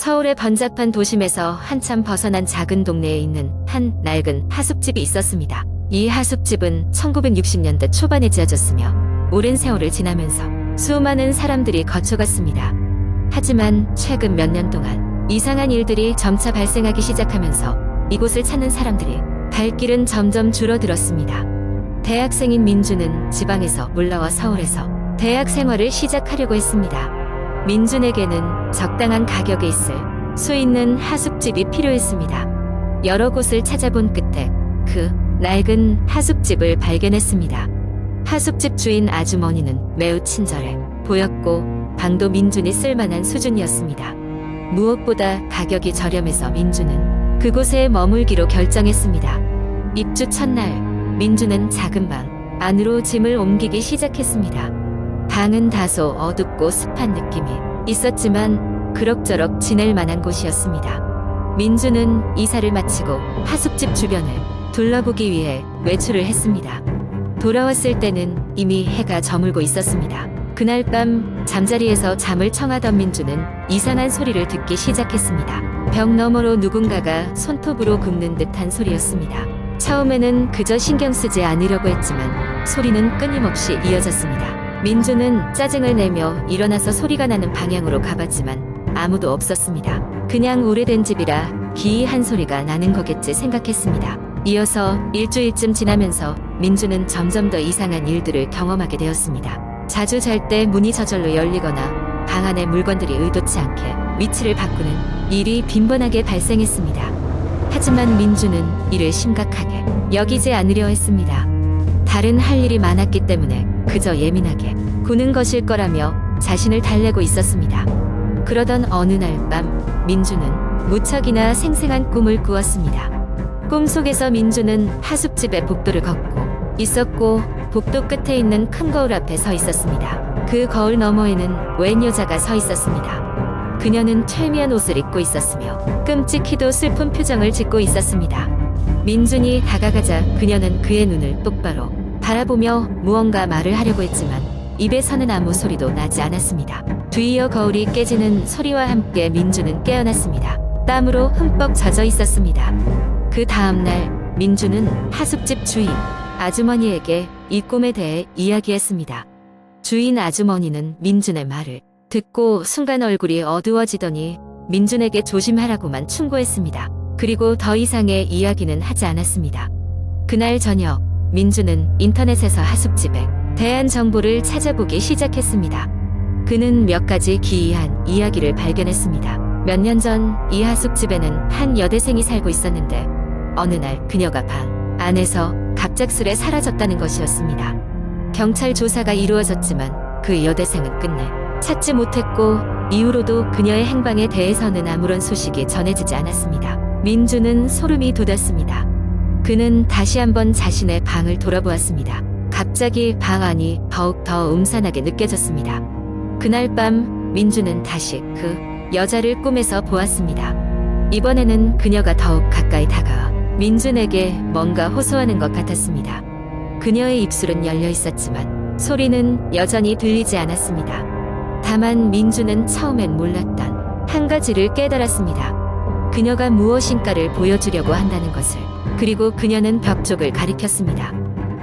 서울의 번잡한 도심에서 한참 벗어난 작은 동네에 있는 한 낡은 하숙집이 있었습니다. 이 하숙집은 1960년대 초반에 지어졌으며 오랜 세월을 지나면서 수많은 사람들이 거쳐갔습니다. 하지만 최근 몇 년 동안 이상한 일들이 점차 발생하기 시작하면서 이곳을 찾는 사람들이 발길은 점점 줄어들었습니다. 대학생인 민주는 지방에서 올라와 서울에서 대학 생활을 시작하려고 했습니다. 민준에게는 적당한 가격에 있을 수 있는 하숙집이 필요했습니다. 여러 곳을 찾아본 끝에 그 낡은 하숙집을 발견했습니다. 하숙집 주인 아주머니는 매우 친절해 보였고 방도 민준이 쓸만한 수준이었습니다. 무엇보다 가격이 저렴해서 민준은 그곳에 머물기로 결정했습니다. 입주 첫날 민준은 작은 방 안으로 짐을 옮기기 시작했습니다. 방은 다소 어둡고 습한 느낌이 있었지만 그럭저럭 지낼 만한 곳이었습니다. 민준은 이사를 마치고 하숙집 주변을 둘러보기 위해 외출을 했습니다. 돌아왔을 때는 이미 해가 저물고 있었습니다. 그날 밤 잠자리에서 잠을 청하던 민준은 이상한 소리를 듣기 시작했습니다. 벽 너머로 누군가가 손톱으로 긁는 듯한 소리였습니다. 처음에는 그저 신경 쓰지 않으려고 했지만 소리는 끊임없이 이어졌습니다. 민준은 짜증을 내며 일어나서 소리가 나는 방향으로 가봤지만 아무도 없었습니다. 그냥 오래된 집이라 기이한 소리가 나는 거겠지 생각했습니다. 이어서 일주일쯤 지나면서 민준은 점점 더 이상한 일들을 경험하게 되었습니다. 자주 잘 때 문이 저절로 열리거나 방 안에 물건들이 의도치 않게 위치를 바꾸는 일이 빈번하게 발생했습니다. 하지만 민준은 이를 심각하게 여기지 않으려 했습니다. 다른 할 일이 많았기 때문에 그저 예민하게 구는 것일 거라며 자신을 달래고 있었습니다. 그러던 어느 날 밤 민준은 무척이나 생생한 꿈을 꾸었습니다. 꿈속에서 민준은 하숙집의 복도를 걷고 있었고 복도 끝에 있는 큰 거울 앞에 서 있었습니다. 그 거울 너머에는 웬 여자가 서 있었습니다. 그녀는 철미한 옷을 입고 있었으며 끔찍히도 슬픈 표정을 짓고 있었습니다. 민준이 다가가자 그녀는 그의 눈을 똑바로 바라보며 무언가 말을 하려고 했지만 입에서는 아무 소리도 나지 않았습니다. 뒤이어 거울이 깨지는 소리와 함께 민준은 깨어났습니다. 땀으로 흠뻑 젖어 있었습니다. 그 다음날 민준은 하숙집 주인 아주머니에게 이 꿈에 대해 이야기했습니다. 주인 아주머니는 민준의 말을 듣고 순간 얼굴이 어두워지더니 민준에게 조심하라고만 충고했습니다. 그리고 더 이상의 이야기는 하지 않았습니다. 그날 저녁 민준은 인터넷에서 하숙집에 대한 정보를 찾아보기 시작했습니다. 그는 몇 가지 기이한 이야기를 발견했습니다. 몇 년 전 이 하숙집에는 한 여대생이 살고 있었는데 어느 날 그녀가 방 안에서 갑작스레 사라졌다는 것이었습니다. 경찰 조사가 이루어졌지만 그 여대생은 끝내 찾지 못했고 이후로도 그녀의 행방에 대해서는 아무런 소식이 전해지지 않았습니다. 민준은 소름이 돋았습니다. 그는 다시 한번 자신의 방을 돌아보았습니다. 갑자기 방 안이 더욱더 음산하게 느껴졌습니다. 그날 밤 민준은 다시 그 여자를 꿈에서 보았습니다. 이번에는 그녀가 더욱 가까이 다가와 민준에게 뭔가 호소하는 것 같았습니다. 그녀의 입술은 열려 있었지만 소리는 여전히 들리지 않았습니다. 다만 민준은 처음엔 몰랐던 한 가지를 깨달았습니다. 그녀가 무엇인가를 보여주려고 한다는 것을. 그리고 그녀는 벽 쪽을 가리켰습니다.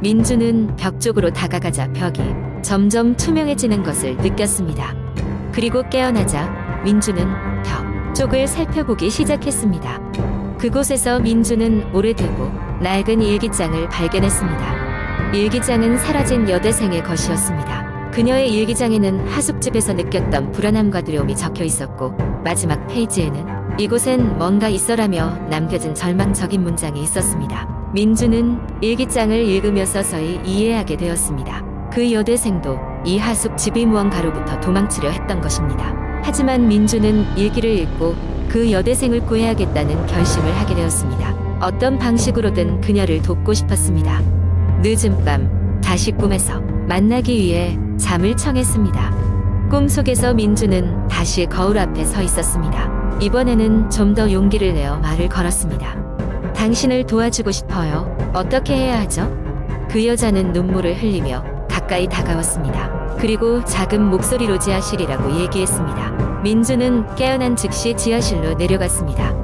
민준은 벽 쪽으로 다가가자 벽이 점점 투명해지는 것을 느꼈습니다. 그리고 깨어나자 민준은 벽 쪽을 살펴보기 시작했습니다. 그곳에서 민준은 오래되고 낡은 일기장을 발견했습니다. 일기장은 사라진 여대생의 것이었습니다. 그녀의 일기장에는 하숙집에서 느꼈던 불안함과 두려움이 적혀 있었고 마지막 페이지에는 이곳엔 뭔가 있어라며 남겨진 절망적인 문장이 있었습니다. 민준은 일기장을 읽으며 서서히 이해하게 되었습니다. 그 여대생도 이 하숙집이 무언가로부터 도망치려 했던 것입니다. 하지만 민준은 일기를 읽고 그 여대생을 구해야겠다는 결심을 하게 되었습니다. 어떤 방식으로든 그녀를 돕고 싶었습니다. 늦은 밤 다시 꿈에서 만나기 위해 잠을 청했습니다. 꿈속에서 민준은 다시 거울 앞에 서 있었습니다. 이번에는 좀 더 용기를 내어 말을 걸었습니다. 당신을 도와주고 싶어요. 어떻게 해야 하죠? 그 여자는 눈물을 흘리며 가까이 다가왔습니다. 그리고 작은 목소리로 지하실이라고 얘기했습니다. 민주는 깨어난 즉시 지하실로 내려갔습니다.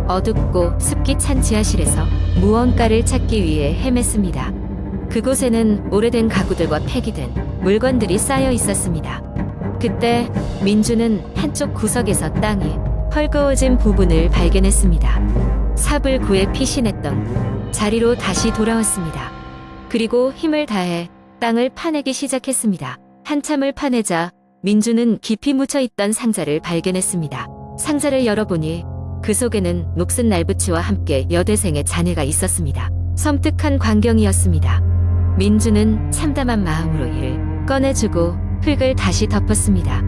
어둡고 습기 찬 지하실에서 무언가를 찾기 위해 헤맸습니다. 그곳에는 오래된 가구들과 폐기된 물건들이 쌓여 있었습니다. 그때 민주는 한쪽 구석에서 땅이 헐거워진 부분을 발견했습니다. 삽을 구해 피신했던 자리로 다시 돌아왔습니다. 그리고 힘을 다해 땅을 파내기 시작했습니다. 한참을 파내자 민주는 깊이 묻혀 있던 상자를 발견했습니다. 상자를 열어보니 그 속에는 녹슨 날붙이와 함께 여대생의 잔해가 있었습니다. 섬뜩한 광경이었습니다. 민주는 참담한 마음으로 이를 꺼내주고 흙을 다시 덮었습니다.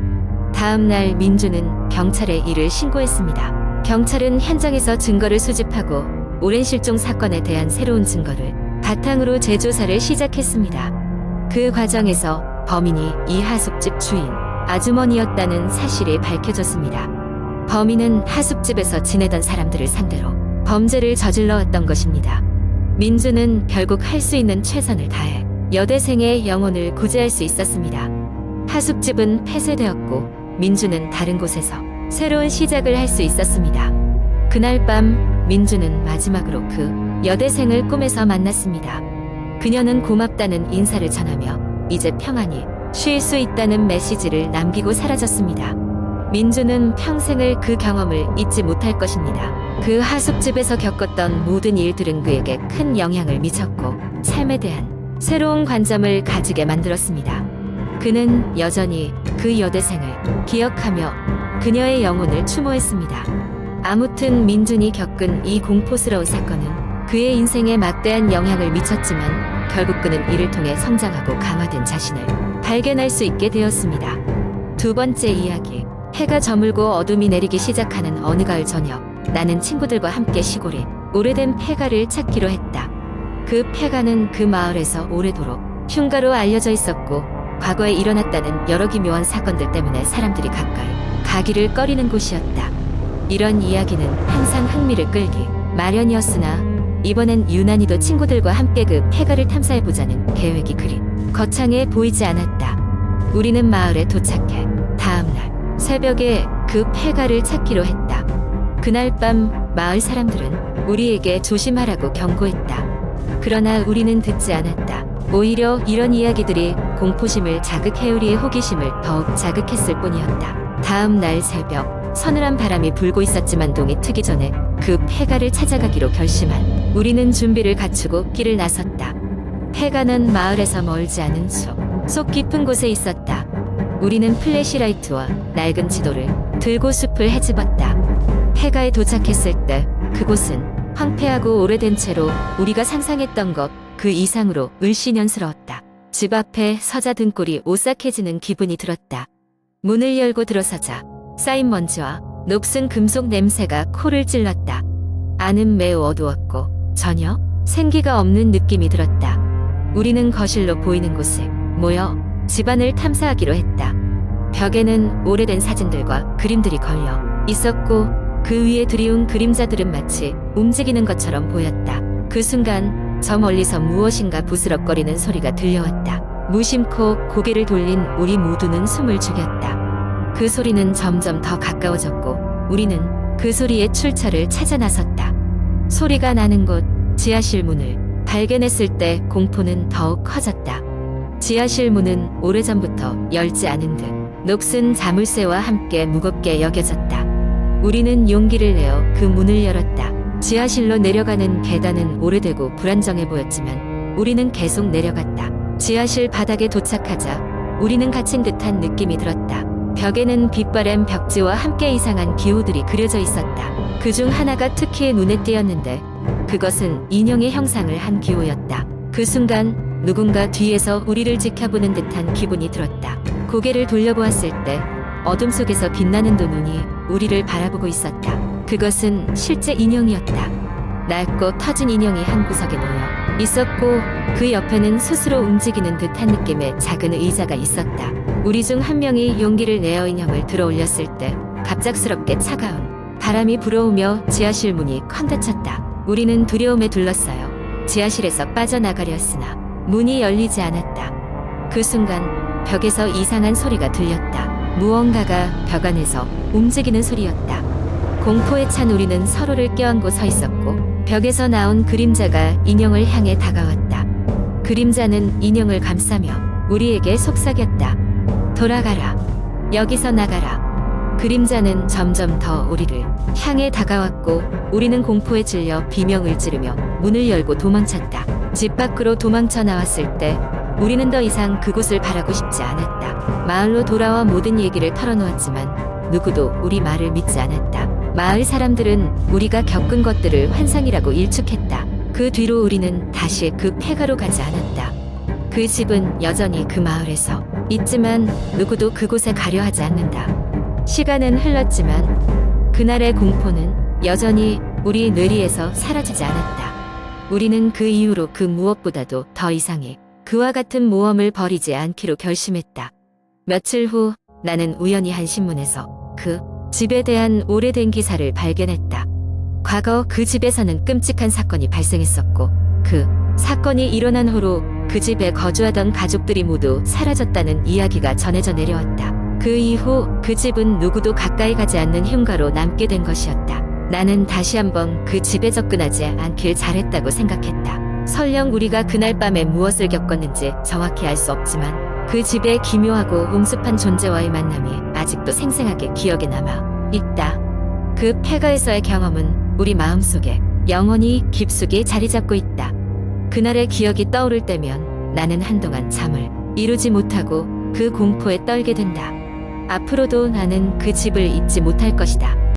다음 날 민주는 경찰에 이를 신고했습니다. 경찰은 현장에서 증거를 수집하고 오랜 실종 사건에 대한 새로운 증거를 바탕으로 재조사를 시작했습니다. 그 과정에서 범인이 이 하숙집 주인 아주머니였다는 사실이 밝혀졌습니다. 범인은 하숙집에서 지내던 사람들을 상대로 범죄를 저질러왔던 것입니다. 민주는 결국 할 수 있는 최선을 다해 여대생의 영혼을 구제할 수 있었습니다. 하숙집은 폐쇄되었고 민주는 다른 곳에서 새로운 시작을 할 수 있었습니다. 그날 밤 민주는 마지막으로 그 여대생을 꿈에서 만났습니다. 그녀는 고맙다는 인사를 전하며 이제 평안히 쉴 수 있다는 메시지를 남기고 사라졌습니다. 민주는 평생을 그 경험을 잊지 못할 것입니다. 그 하숙집에서 겪었던 모든 일들은 그에게 큰 영향을 미쳤고 삶에 대한 새로운 관점을 가지게 만들었습니다. 그는 여전히 그 여대생을 기억하며 그녀의 영혼을 추모했습니다. 아무튼 민준이 겪은 이 공포스러운 사건은 그의 인생에 막대한 영향을 미쳤지만 결국 그는 이를 통해 성장하고 강화된 자신을 발견할 수 있게 되었습니다. 두 번째 이야기. 해가 저물고 어둠이 내리기 시작하는 어느 가을 저녁, 나는 친구들과 함께 시골에 오래된 폐가를 찾기로 했다. 그 폐가는 그 마을에서 오래도록 흉가로 알려져 있었고 과거에 일어났다는 여러 기묘한 사건들 때문에 사람들이 가까이 가기를 꺼리는 곳이었다. 이런 이야기는 항상 흥미를 끌기 마련이었으나 이번엔 유난히도 친구들과 함께 그 폐가를 탐사해보자는 계획이 그리 거창해 보이지 않았다. 우리는 마을에 도착해 다음날 새벽에 그 폐가를 찾기로 했다. 그날 밤 마을 사람들은 우리에게 조심하라고 경고했다. 그러나 우리는 듣지 않았다. 오히려 이런 이야기들이 공포심을 자극해 우리의 호기심을 더욱 자극했을 뿐이었다. 다음 날 새벽 서늘한 바람이 불고 있었지만 동이 트기 전에 그 폐가를 찾아가기로 결심한 우리는 준비를 갖추고 길을 나섰다. 폐가는 마을에서 멀지 않은 속 깊은 곳에 있었다. 우리는 플래시라이트와 낡은 지도를 들고 숲을 헤집었다. 폐가에 도착했을 때 그곳은 황폐하고 오래된 채로 우리가 상상했던 것 그 이상으로 을씨년스러웠다. 집 앞에 서자 등골이 오싹해지는 기분이 들었다. 문을 열고 들어서자 쌓인 먼지와 녹슨 금속 냄새가 코를 찔렀다. 안은 매우 어두웠고 전혀 생기가 없는 느낌이 들었다. 우리는 거실로 보이는 곳에 모여 집안을 탐사하기로 했다. 벽에는 오래된 사진들과 그림들이 걸려 있었고 그 위에 드리운 그림자들은 마치 움직이는 것처럼 보였다. 그 순간 저 멀리서 무엇인가 부스럭거리는 소리가 들려왔다. 무심코 고개를 돌린 우리 모두는 숨을 죽였다. 그 소리는 점점 더 가까워졌고 우리는 그 소리의 출처를 찾아 나섰다. 소리가 나는 곳 지하실 문을 발견했을 때 공포는 더욱 커졌다. 지하실 문은 오래전부터 열지 않은 듯 녹슨 자물쇠와 함께 무겁게 여겨졌다. 우리는 용기를 내어 그 문을 열었다. 지하실로 내려가는 계단은 오래되고 불안정해 보였지만 우리는 계속 내려갔다. 지하실 바닥에 도착하자 우리는 갇힌 듯한 느낌이 들었다. 벽에는 빛바랜 벽지와 함께 이상한 기호들이 그려져 있었다. 그중 하나가 특히 눈에 띄었는데 그것은 인형의 형상을 한 기호였다. 그 순간 누군가 뒤에서 우리를 지켜보는 듯한 기분이 들었다. 고개를 돌려보았을 때 어둠 속에서 빛나는 두 눈이 우리를 바라보고 있었다. 그것은 실제 인형이었다. 낡고 터진 인형이 한 구석에 놓여 있었고 그 옆에는 스스로 움직이는 듯한 느낌의 작은 의자가 있었다. 우리 중 한 명이 용기를 내어 인형을 들어 올렸을 때 갑작스럽게 차가운 바람이 불어오며 지하실 문이 쾅 닫혔다. 우리는 두려움에 둘렀어요. 지하실에서 빠져나가려 했으나 문이 열리지 않았다. 그 순간 벽에서 이상한 소리가 들렸다. 무언가가 벽 안에서 움직이는 소리였다. 공포에 찬 우리는 서로를 껴안고 서 있었고 벽에서 나온 그림자가 인형을 향해 다가왔다. 그림자는 인형을 감싸며 우리에게 속삭였다. 돌아가라. 여기서 나가라. 그림자는 점점 더 우리를 향해 다가왔고 우리는 공포에 질려 비명을 지르며 문을 열고 도망쳤다. 집 밖으로 도망쳐 나왔을 때 우리는 더 이상 그곳을 바라고 싶지 않았다. 마을로 돌아와 모든 얘기를 털어놓았지만 누구도 우리 말을 믿지 않았다. 마을 사람들은 우리가 겪은 것들을 환상이라고 일축했다. 그 뒤로 우리는 다시 그 폐가로 가지 않았다. 그 집은 여전히 그 마을에서 있지만 누구도 그곳에 가려 하지 않는다. 시간은 흘렀지만 그날의 공포는 여전히 우리 뇌리에서 사라지지 않았다. 우리는 그 이후로 그 무엇보다도 더 이상의 그와 같은 모험을 벌이지 않기로 결심했다. 며칠 후 나는 우연히 한 신문에서 그 집에 대한 오래된 기사를 발견했다. 과거 그 집에서는 끔찍한 사건이 발생했었고 그 사건이 일어난 후로 그 집에 거주하던 가족들이 모두 사라졌다는 이야기가 전해져 내려왔다. 그 이후 그 집은 누구도 가까이 가지 않는 흉가로 남게 된 것이었다. 나는 다시 한번 그 집에 접근하지 않길 잘했다고 생각했다. 설령 우리가 그날 밤에 무엇을 겪었는지 정확히 알 수 없지만 그 집의 기묘하고 음습한 존재와의 만남이 아직도 생생하게 기억에 남아 있다. 그 폐가에서의 경험은 우리 마음속에 영원히 깊숙이 자리 잡고 있다. 그날의 기억이 떠오를 때면 나는 한동안 잠을 이루지 못하고 그 공포에 떨게 된다. 앞으로도 나는 그 집을 잊지 못할 것이다.